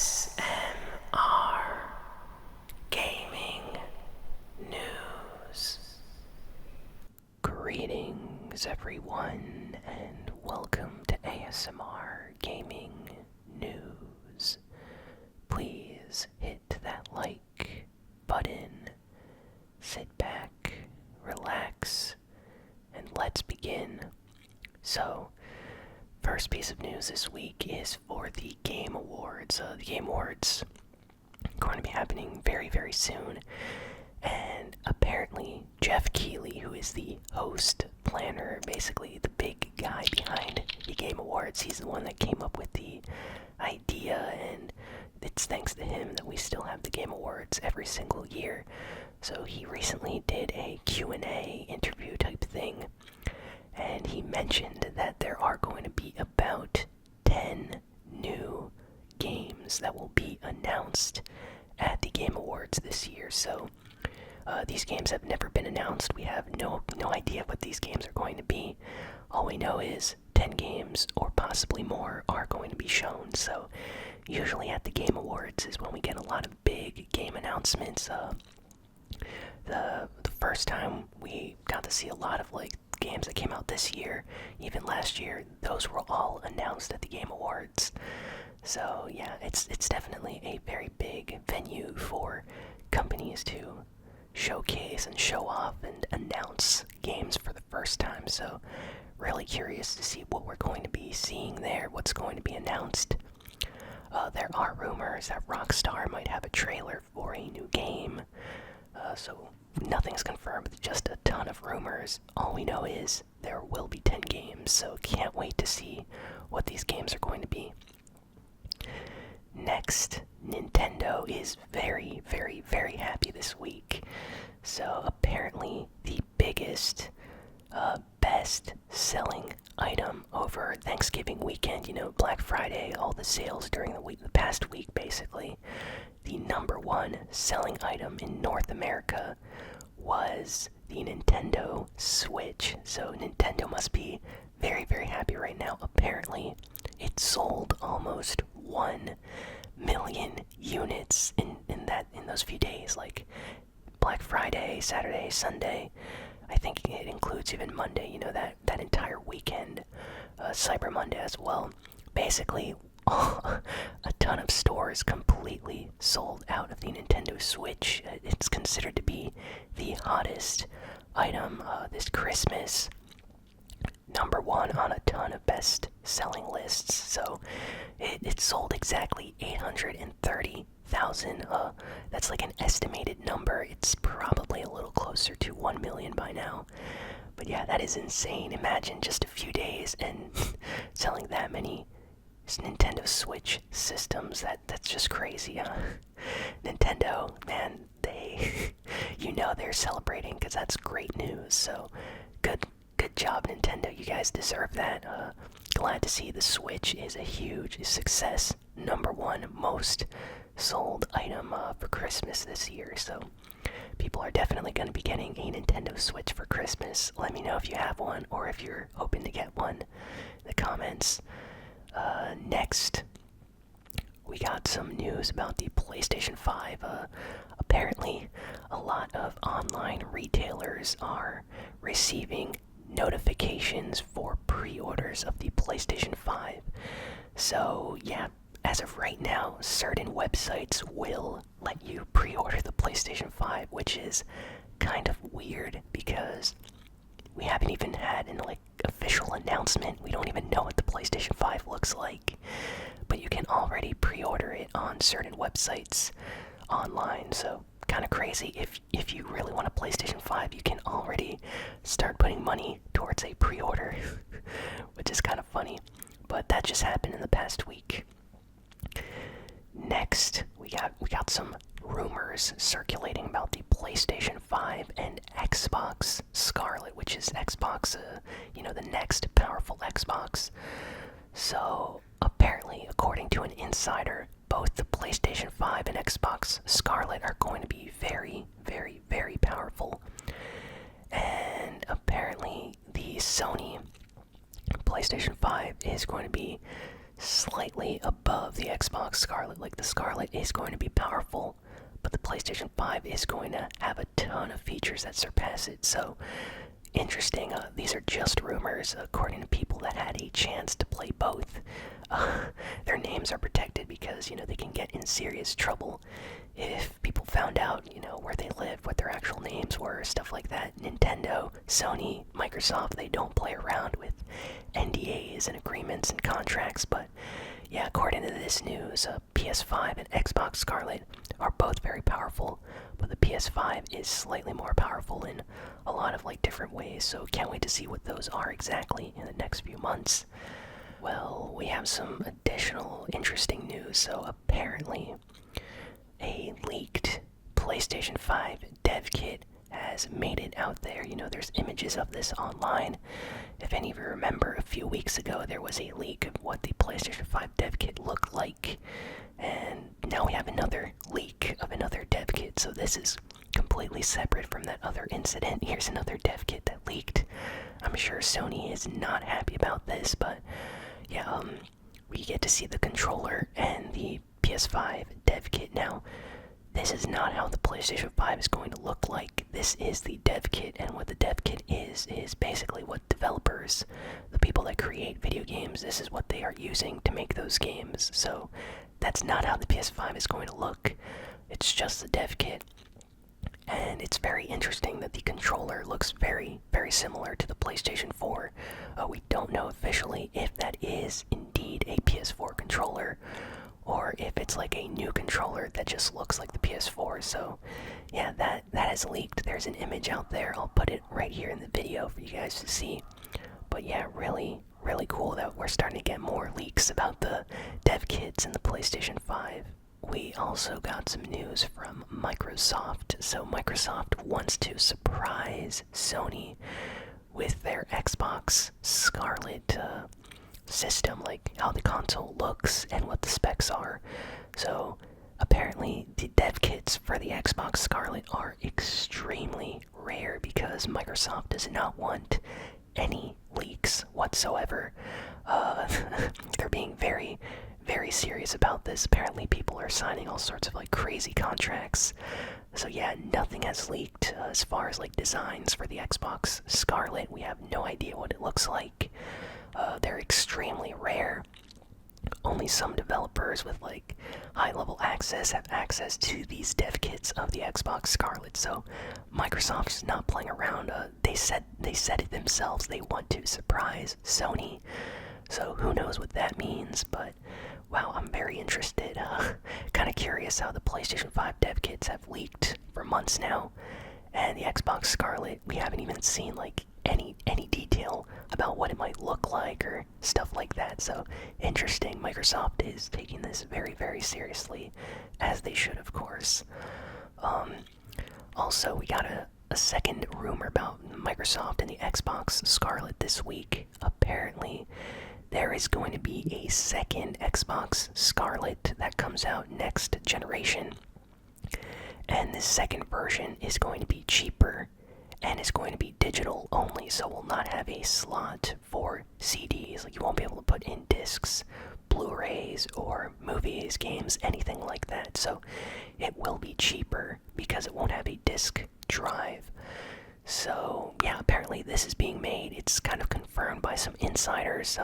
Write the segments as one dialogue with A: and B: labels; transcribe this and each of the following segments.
A: ASMR Gaming News. Greetings, everyone, and welcome to ASMR Gaming News. Please hit that like button, sit back, relax, and let's begin. So, first piece of news this week is for the Game Awards. The Game Awards are going to be happening very, very soon. And apparently, Jeff Keighley, who is the host, planner, basically the big guy behind the Game Awards, he's the one that came up with the idea, and it's thanks to him that we still have the Game Awards every single year. So he recently did a Q&A interview type thing, and he mentioned that there are going to be about 10 new games that will be announced at the Game Awards this year. So these games have never been announced. We have no idea what these games are going to be. All we know is 10 games, or possibly more, are going to be shown. So usually at the Game Awards is when we get a lot of big game announcements. The first time we got to see a lot of games that came out this year, even last year, those were all announced at the Game Awards. So yeah, it's definitely a very big venue for companies to showcase and show off and announce games for the first time. So really curious to see what we're going to be seeing there, what's going to be announced. There are rumors that Rockstar might have a trailer for a new game. So nothing's confirmed, just a ton of rumors. All we know is there will be 10 games, so can't wait to see what these games are going to be. Next, Nintendo is very, very, very happy this week. So apparently the biggest, best-selling item over Thanksgiving weekend, Black Friday, all the sales during the past week basically, the number one selling item in North America was the Nintendo Switch. So Nintendo must be very, very happy right now. Apparently, it sold almost 1 million units in those few days, like Black Friday, Saturday, Sunday. I think it includes even Monday, that entire weekend, Cyber Monday as well. Basically, a ton of stores completely sold out of the Nintendo Switch. It's considered to be the hottest item this Christmas. Number one on a ton of best-selling lists. So it sold exactly 830,000. That's like an estimated number. It's probably a little closer to 1 million by now. But yeah, that is insane. Imagine just a few days and selling that many Nintendo Switch systems. That's just crazy. Nintendo, man, they they're celebrating, because that's great news. So good job, Nintendo. You guys deserve that. Glad to see the Switch is a huge success. Number one most sold item for Christmas this year. So people are definitely going to be getting a Nintendo Switch for Christmas. Let me know if you have one, or if you're hoping to get one in the comments. Next, we got some news about the PlayStation 5. Apparently, a lot of online retailers are receiving notifications for pre-orders of the PlayStation 5. So, yeah, as of right now, certain websites will let you pre-order the PlayStation 5, which is kind of weird because we haven't even had an official announcement. We don't even know what the PlayStation 5 looks like, but you can already pre-order it on certain websites online. So kind of crazy. If you really want a PlayStation 5, you can already start putting money towards a pre-order, which is kind of funny. But that just happened in the past week. Next, we got some rumors circulating about the PlayStation 5 and Xbox Scarlett, which is Xbox, the next powerful Xbox. So apparently, according to an insider, both the PlayStation 5 and Xbox Scarlett are going to be very, very, very powerful. And apparently, the Sony PlayStation 5 is going to be slightly definitely above the Xbox Scarlett. Like, the Scarlett is going to be powerful, but the PlayStation 5 is going to have a ton of features that surpass it. So, interesting. These are just rumors, according to people that had a chance to play both. Their names are protected because, they can get in serious trouble if people found out, where they live, what their actual names were, stuff like that. Nintendo, Sony, Microsoft, they don't play around with NDAs and agreements and contracts, but yeah, according to this news, PS5 and Xbox Scarlett are both very powerful, but the PS5 is slightly more powerful in a lot of different ways, so can't wait to see what those are exactly in the next few months. Well, we have some additional interesting news. So apparently a leaked PlayStation 5 Dev Kit has made it out there. There's images of this online. If any of you remember, a few weeks ago there was a leak of what the PlayStation 5 Dev Kit looked like. And now we have another leak of another Dev Kit. So this is completely separate from that other incident. Here's another Dev Kit that leaked. I'm sure Sony is not happy about this, but yeah, we get to see the controller and the PS5 Dev Kit. Now, this is not how the PlayStation 5 is going to look like. This is the Dev Kit, and what the Dev Kit is basically what developers, the people that create video games, this is what they are using to make those games. So, that's not how the PS5 is going to look. It's just the Dev Kit. And it's very interesting that the controller looks very, very similar to the PlayStation 4. We don't know officially if that is indeed a PS4 controller, or if it's like a new controller that just looks like the PS4. So, yeah, that has leaked. There's an image out there. I'll put it right here in the video for you guys to see. But yeah, really, really cool that we're starting to get more leaks about the dev kits in the PlayStation 5. We also got some news from Microsoft. So Microsoft wants to surprise Sony with their Xbox Scarlett system, like how the console looks and what the specs are. So apparently the dev kits for the Xbox Scarlett are extremely rare because Microsoft does not want any leaks whatsoever. They're being very, very serious about this. Apparently people are signing all sorts of crazy contracts. So yeah, nothing has leaked as far as designs for the Xbox Scarlett. We have no idea what it looks like. They're extremely rare. Only some developers with high-level access have access to these dev kits of the Xbox Scarlett. So Microsoft's not playing around. They said it themselves. They want to surprise Sony. So who knows what that means, but wow, I'm very interested. Kind of curious how the PlayStation 5 dev kits have leaked for months now, and the Xbox Scarlett, we haven't even seen any detail about what it might look like or stuff like that. So interesting. Microsoft is taking this very, very seriously, as they should, of course. Also, we got a second rumor about Microsoft and the Xbox Scarlett this week. Apparently, there is going to be a second Xbox Scarlett that comes out next generation. And this second version is going to be cheaper and is going to be digital only, so will not have a slot for CDs. You won't be able to put in discs, Blu-rays, or movies, games, anything like that. So it will be cheaper because it won't have a disc drive. So yeah, apparently this is being made. It's kind of confirmed by some insiders.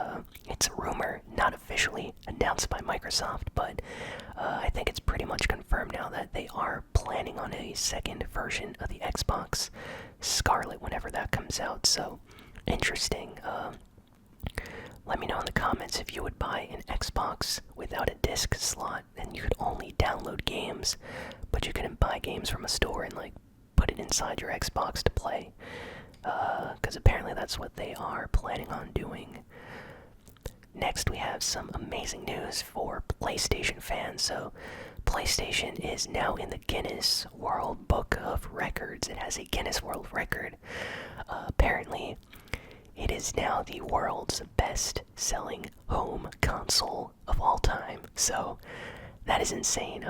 A: It's a rumor, not officially announced by Microsoft, but I think it's pretty much confirmed now that they are planning on a second version of the Xbox Scarlett whenever that comes out. So interesting. Let me know in the comments if you would buy an Xbox without a disc slot and you could only download games, but you couldn't buy games from a store and put it inside your Xbox to play, because apparently that's what they are planning on doing. Next, we have some amazing news for PlayStation fans. So PlayStation is now in the Guinness World Book of Records. It has a Guinness World Record. Apparently, it is now the world's best-selling home console of all time. So that is insane.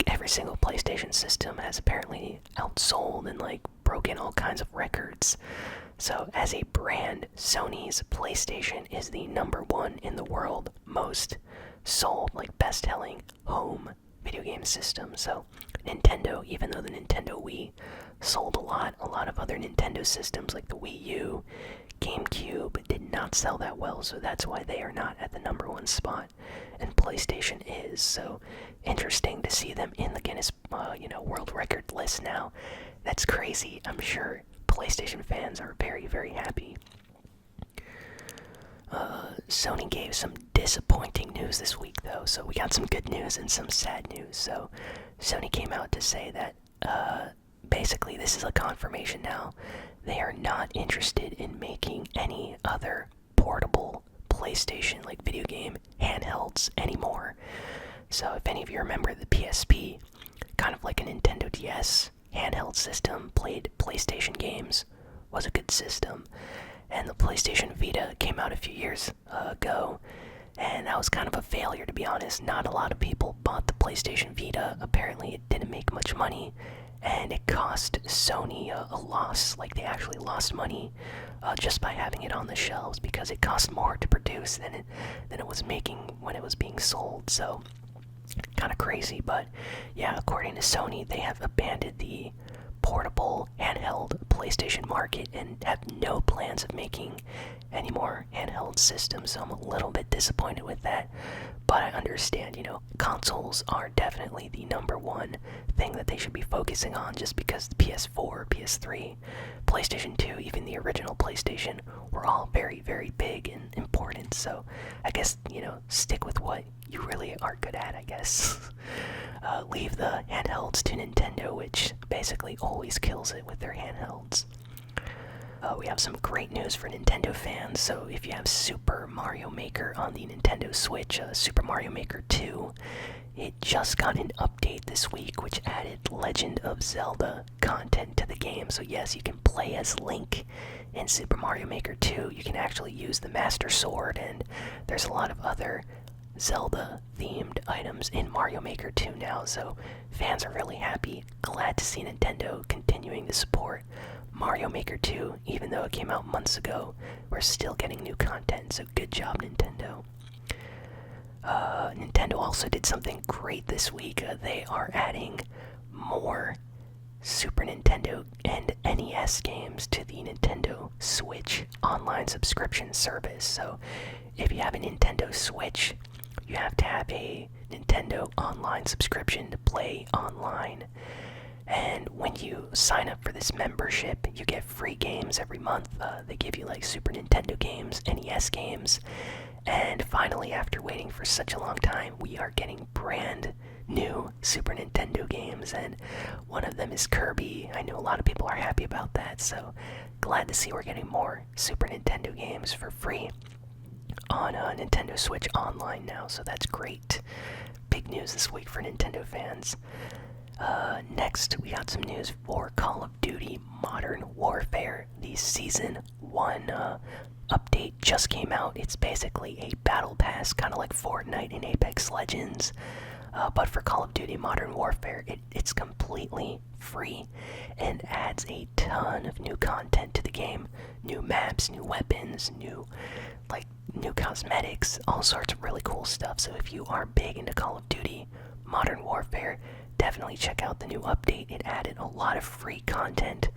A: Every single PlayStation system has apparently outsold and broken all kinds of records. So as a brand, Sony's PlayStation is the #1 in the world most sold like best-selling home video game system. So Nintendo, even though the Nintendo Wii sold a lot of other Nintendo systems like the Wii U, GameCube did not sell that well, so that's why they are not at the #1 spot, and PlayStation is. So interesting to see them in the Guinness, World Record list now. That's crazy. I'm sure PlayStation fans are very, very happy. Sony gave some disappointing news this week, though, so we got some good news and some sad news. So Sony came out to say that basically this is a confirmation now. They are not interested in making any other portable PlayStation, like video game handhelds, anymore. So if any of you remember the PSP, kind of like a Nintendo DS handheld system, played PlayStation games, was a good system. And the PlayStation Vita came out a few years ago, and that was kind of a failure, to be honest. Not a lot of people bought the PlayStation Vita. Apparently it didn't make much money, and it cost Sony a loss. Like, they actually lost money just by having it on the shelves, because it cost more to produce than it was making when it was being sold. So kind of crazy. But yeah, according to Sony, they have abandoned the portable handheld PlayStation market and have no plans of making any more handheld systems. So I'm a little bit disappointed with that, but I understand, consoles are definitely the #1 thing that they should be focusing on, just because the PS4, PS3, PlayStation 2, even the original PlayStation were all very, very big and important. So I guess, stick with what you really are good at, I guess. Leave the handhelds to Nintendo, which basically always kills it with their handhelds. We have some great news for Nintendo fans. So if you have Super Mario Maker on the Nintendo Switch, Super Mario Maker 2, it just got an update this week which added Legend of Zelda content to the game. So yes, you can play as Link in Super Mario Maker 2. You can actually use the Master Sword, and there's a lot of other Zelda-themed items in Mario Maker 2 now, so fans are really happy. Glad to see Nintendo continuing to support Mario Maker 2, even though it came out months ago. We're still getting new content, so good job, Nintendo. Nintendo also did something great this week. They are adding more Super Nintendo and NES games to the Nintendo Switch online subscription service. So if you have a Nintendo Switch, you have to have a Nintendo online subscription to play online. And when you sign up for this membership, you get free games every month. They give you like Super Nintendo games, NES games. And finally, after waiting for such a long time, we are getting brand new Super Nintendo games. And one of them is Kirby. I know a lot of people are happy about that. So glad to see we're getting more Super Nintendo games for free on Nintendo Switch Online now, so that's great. Big news this week for Nintendo fans. Next, we got some news for Call of Duty Modern Warfare. The Season 1 update just came out. It's basically a battle pass, kind of like Fortnite and Apex Legends. But for Call of Duty Modern Warfare, it's completely free and adds a ton of new content to the game. New maps, new weapons, new cosmetics, all sorts of really cool stuff. So if you are big into Call of Duty Modern Warfare, definitely check out the new update. It added a lot of free content,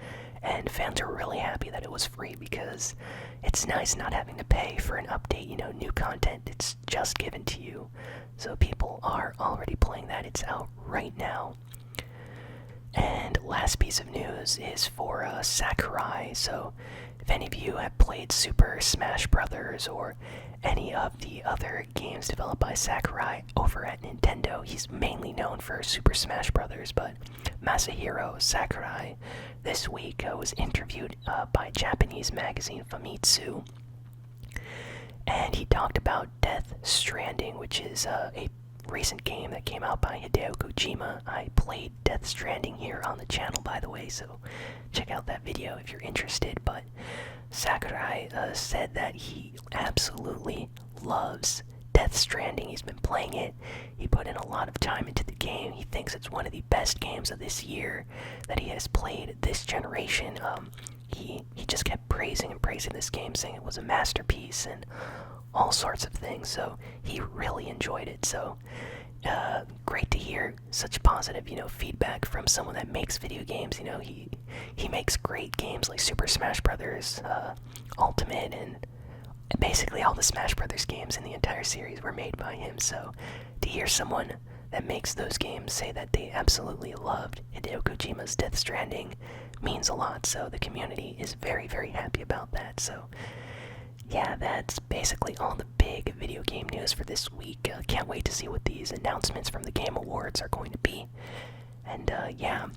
A: and fans are really happy that it was free, because it's nice not having to pay for an update. New content, it's just given to you. So people are already playing that. It's out right now. And last piece of news is for Sakurai. So if any of you have played Super Smash Bros. Or any of the other games developed by Sakurai over at Nintendo, he's mainly known for Super Smash Bros. But Masahiro Sakurai this week was interviewed by Japanese magazine Famitsu. And he talked about Death Stranding, which is a recent game that came out by Hideo Kojima. I played Death Stranding here on the channel, by the way, so check out that video if you're interested. But Sakurai said that he absolutely loves Death Stranding. He's been playing it. He put in a lot of time into the game. He thinks it's one of the best games of this year that he has played this generation. He just kept praising this game, saying it was a masterpiece and all sorts of things. So he really enjoyed it. So great to hear such positive, feedback from someone that makes video games. He makes great games like Super Smash Brothers, Ultimate, and basically all the Smash Brothers games in the entire series were made by him. So to hear someone that makes those games say that they absolutely loved Hideo Kojima's Death Stranding means a lot. So the community is very, very happy about that. So yeah, that's basically all the big video game news for this week. Can't wait to see what these announcements from the Game Awards are going to be. And yeah,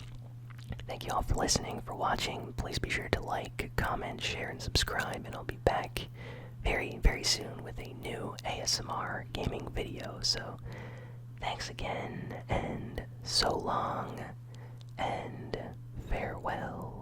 A: thank you all for listening, for watching. Please be sure to like, comment, share, and subscribe. And I'll be back very, very soon with a new ASMR gaming video. So thanks again, and so long, and farewell.